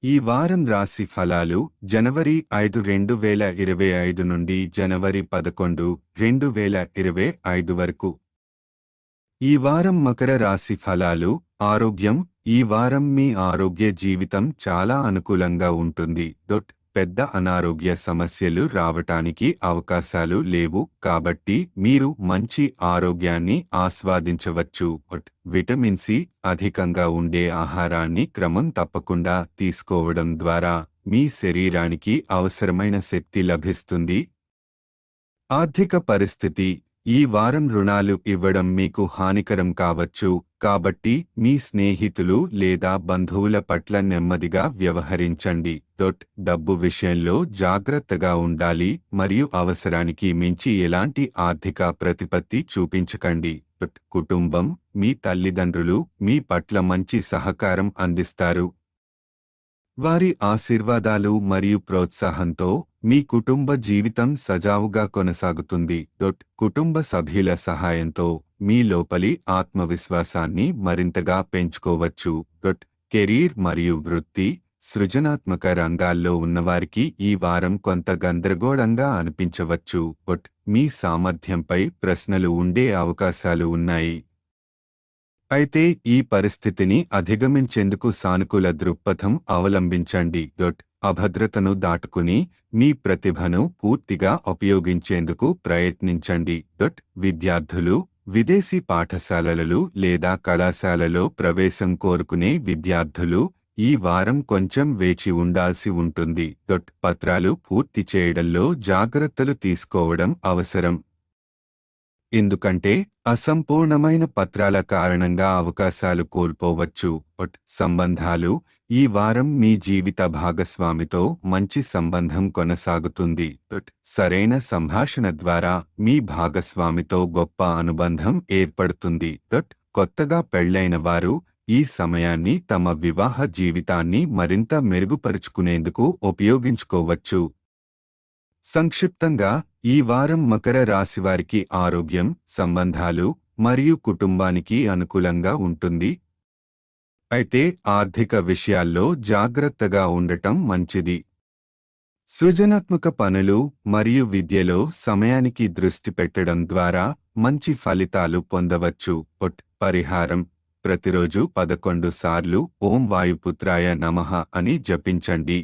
ఈ వారం రాశి ఫలాలు జనవరి 5, 2025 నుండి జనవరి 11, 2025 వరకు. ఈ వారం మకర రాశి ఫలాలు. ఆరోగ్యం. ఈ వారం మీ ఆరోగ్య జీవితం చాలా అనుకూలంగా ఉంటుంది. పెద్ద అనారోగ్య సమస్యలు రావటానికి అవకాశాలు లేవు, కాబట్టి మీరు మంచి ఆరోగ్యాన్ని ఆస్వాదించవచ్చు. విటమిన్ సి అధికంగా ఉండే ఆహారాన్ని క్రమం తప్పకుండా తీసుకోవడం ద్వారా మీ శరీరానికి అవసరమైన శక్తి లభిస్తుంది. ఆర్థిక పరిస్థితి. ఈ వారం రుణాలు ఇవ్వడం మీకు హానికరం కావచ్చు, కాబట్టి మీ స్నేహితులు లేదా బంధువుల పట్ల నెమ్మదిగా వ్యవహరించండి. డబ్బు విషయంలో జాగ్రత్తగా ఉండాలి మరియు అవసరానికి మించి ఎలాంటి ఆర్థిక ప్రతిపత్తి చూపించకండి. కుటుంబం. మీ తల్లిదండ్రులు మీ పట్ల మంచి సహకారం అందిస్తారు. వారి ఆశీర్వాదాలు మరియు ప్రోత్సాహంతో మీ కుటుంబ జీవితం సజావుగా కొనసాగుతుంది. కుటుంబ సభ్యుల సహాయంతో మీ లోపలి ఆత్మవిశ్వాసాన్ని మరింతగా పెంచుకోవచ్చు. కెరీర్ మరియు వృత్తి. సృజనాత్మక రంగాల్లో ఉన్నవారికి ఈ వారం కొంత గందరగోళంగా అనిపించవచ్చు. మీ సామర్థ్యంపై ప్రశ్నలు ఉండే అవకాశాలు ఉన్నాయి. అయితే ఈ పరిస్థితిని అధిగమించేందుకు సానుకూల దృక్పథం అవలంబించండి. అభద్రతను దాటుకుని మీ ప్రతిభను పూర్తిగా ఉపయోగించేందుకు ప్రయత్నించండి. విద్యార్థులు. విదేశీ పాఠశాలలు లేదా కళాశాలలో ప్రవేశం కోరుకునే విద్యార్థులు ఈ వారం కొంచెం వేచి ఉండాల్సి ఉంటుంది. పత్రాలు పూర్తి చేయడంలో జాగ్రత్తలు తీసుకోవడం అవసరం, ఎందుకంటే అసంపూర్ణమైన పత్రాల కారణంగా అవకాశాలు కోల్పోవచ్చు. సంబంధాలు. ఈ వారం మీ జీవిత భాగస్వామితో మంచి సంబంధం కొనసాగుతుంది. సరైన సంభాషణ ద్వారా మీ భాగస్వామితో గొప్ప అనుబంధం ఏర్పడుతుంది. కొత్తగా పెళ్లైన వారు ఈ సమయాన్ని తమ వివాహ జీవితాన్ని మరింత మెరుగుపరుచుకునేందుకు ఉపయోగించుకోవచ్చు. సంక్షిప్తంగా, ఈ వారం మకర రాశివారికి ఆరోగ్యం, సంబంధాలు మరియు కుటుంబానికి అనుకూలంగా ఉంటుంది. అయితే ఆర్థిక విషయాల్లో జాగ్రత్తగా ఉండటం మంచిది. సృజనాత్మక పనులు మరియు విద్యలో సమయానికి దృష్టి పెట్టడం ద్వారా మంచి ఫలితాలు పొందవచ్చు. పరిహారం. ప్రతిరోజు 11 సార్లు ఓం వాయుపుత్రాయ నమః అని జపించండి.